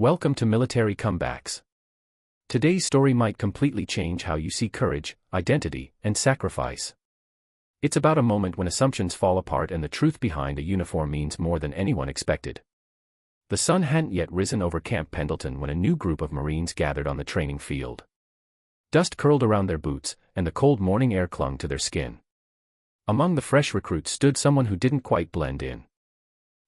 Welcome to Military Comebacks. Today's story might completely change how you see courage, identity, and sacrifice. It's about a moment when assumptions fall apart and the truth behind a uniform means more than anyone expected. The sun hadn't yet risen over Camp Pendleton when a new group of Marines gathered on the training field. Dust curled around their boots, and the cold morning air clung to their skin. Among the fresh recruits stood someone who didn't quite blend in.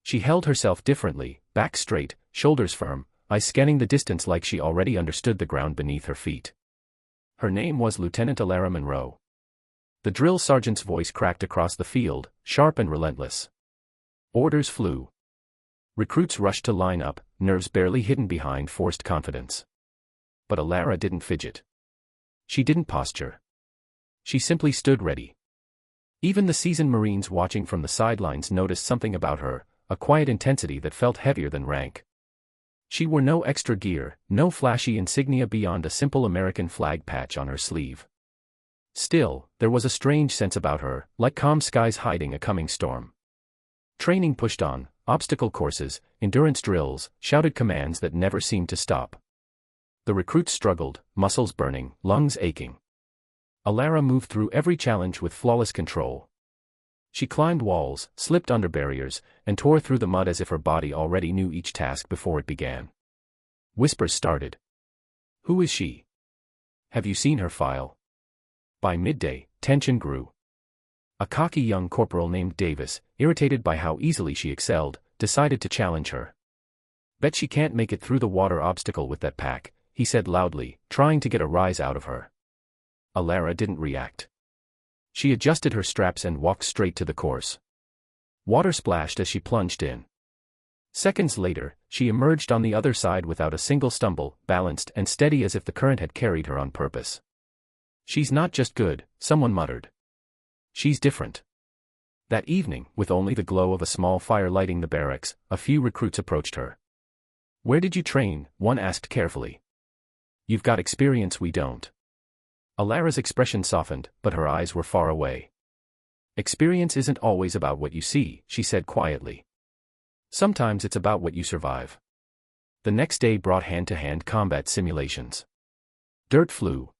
She held herself differently, back straight, shoulders firm, eyes scanning the distance like she already understood the ground beneath her feet. Her name was Lieutenant Alara Monroe. The drill sergeant's voice cracked across the field, sharp and relentless. Orders flew. Recruits rushed to line up, nerves barely hidden behind forced confidence. But Alara didn't fidget. She didn't posture. She simply stood ready. Even the seasoned Marines watching from the sidelines noticed something about her, a quiet intensity that felt heavier than rank. She wore no extra gear, no flashy insignia beyond a simple American flag patch on her sleeve. Still, there was a strange sense about her, like calm skies hiding a coming storm. Training pushed on, obstacle courses, endurance drills, shouted commands that never seemed to stop. The recruits struggled, muscles burning, lungs aching. Alara moved through every challenge with flawless control. She climbed walls, slipped under barriers, and tore through the mud as if her body already knew each task before it began. Whispers started. Who is she? Have you seen her file? By midday, tension grew. A cocky young corporal named Davis, irritated by how easily she excelled, decided to challenge her. Bet she can't make it through the water obstacle with that pack, he said loudly, trying to get a rise out of her. Alara didn't react. She adjusted her straps and walked straight to the course. Water splashed as she plunged in. Seconds later, she emerged on the other side without a single stumble, balanced and steady as if the current had carried her on purpose. She's not just good, someone muttered. She's different. That evening, with only the glow of a small fire lighting the barracks, a few recruits approached her. Where did you train? One asked carefully. You've got experience we don't. Alara's expression softened, but her eyes were far away. Experience isn't always about what you see, she said quietly. Sometimes it's about what you survive. The next day brought hand-to-hand combat simulations. Dirt flew.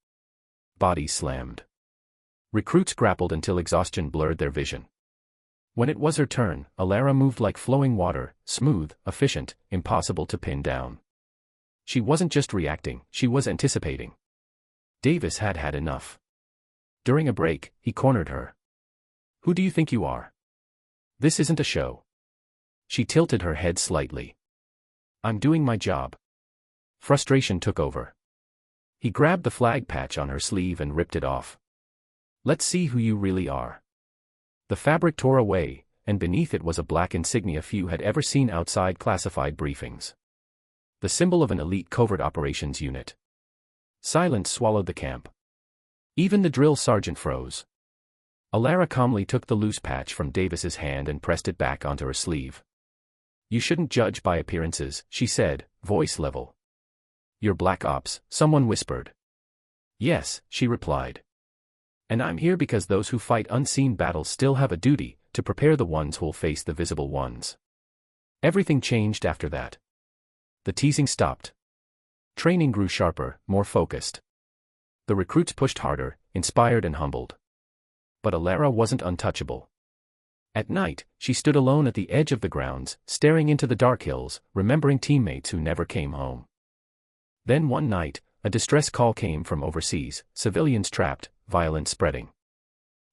Bodies slammed. Recruits grappled until exhaustion blurred their vision. When it was her turn, Alara moved like flowing water, smooth, efficient, impossible to pin down. She wasn't just reacting, she was anticipating. Davis had had enough. During a break, he cornered her. Who do you think you are? This isn't a show. She tilted her head slightly. I'm doing my job. Frustration took over. He grabbed the flag patch on her sleeve and ripped it off. Let's see who you really are. The fabric tore away, and beneath it was a black insignia few had ever seen outside classified briefings. The symbol of an elite covert operations unit. Silence swallowed the camp. Even the drill sergeant froze. Alara calmly took the loose patch from Davis's hand and pressed it back onto her sleeve. You shouldn't judge by appearances, she said, voice level. You're Black Ops, someone whispered. Yes, she replied. And I'm here because those who fight unseen battles still have a duty, to prepare the ones who'll face the visible ones. Everything changed after that. The teasing stopped. Training grew sharper, more focused. The recruits pushed harder, inspired and humbled. But Alara wasn't untouchable. At night, she stood alone at the edge of the grounds, staring into the dark hills, remembering teammates who never came home. Then one night, a distress call came from overseas, civilians trapped, violence spreading.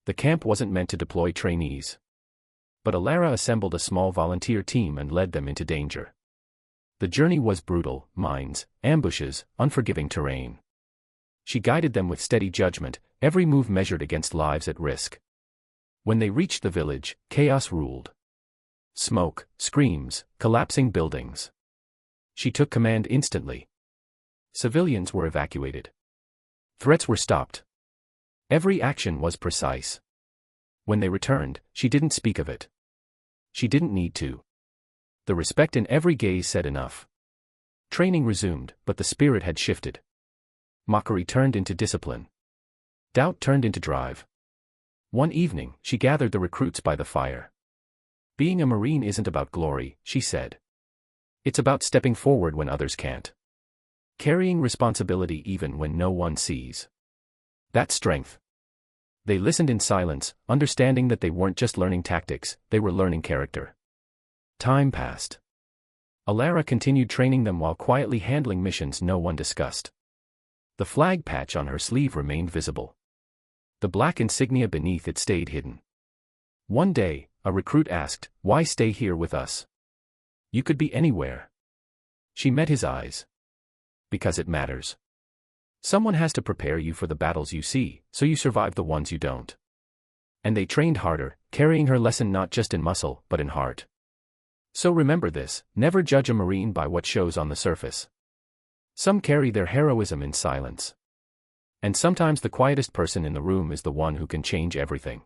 The camp wasn't meant to deploy trainees. But Alara assembled a small volunteer team and led them into danger. The journey was brutal, mines, ambushes, unforgiving terrain. She guided them with steady judgment, every move measured against lives at risk. When they reached the village, chaos ruled. Smoke, screams, collapsing buildings. She took command instantly. Civilians were evacuated. Threats were stopped. Every action was precise. When they returned, she didn't speak of it. She didn't need to. The respect in every gaze said enough. Training resumed, but the spirit had shifted. Mockery turned into discipline. Doubt turned into drive. One evening, she gathered the recruits by the fire. Being a Marine isn't about glory, she said. It's about stepping forward when others can't. Carrying responsibility even when no one sees. That's strength. They listened in silence, understanding that they weren't just learning tactics, they were learning character. Time passed. Alara continued training them while quietly handling missions no one discussed. The flag patch on her sleeve remained visible. The black insignia beneath it stayed hidden. One day, a recruit asked, "Why stay here with us? You could be anywhere." She met his eyes. Because it matters. Someone has to prepare you for the battles you see, so you survive the ones you don't. And they trained harder, carrying her lesson not just in muscle, but in heart. So remember this, never judge a Marine by what shows on the surface. Some carry their heroism in silence. And sometimes the quietest person in the room is the one who can change everything.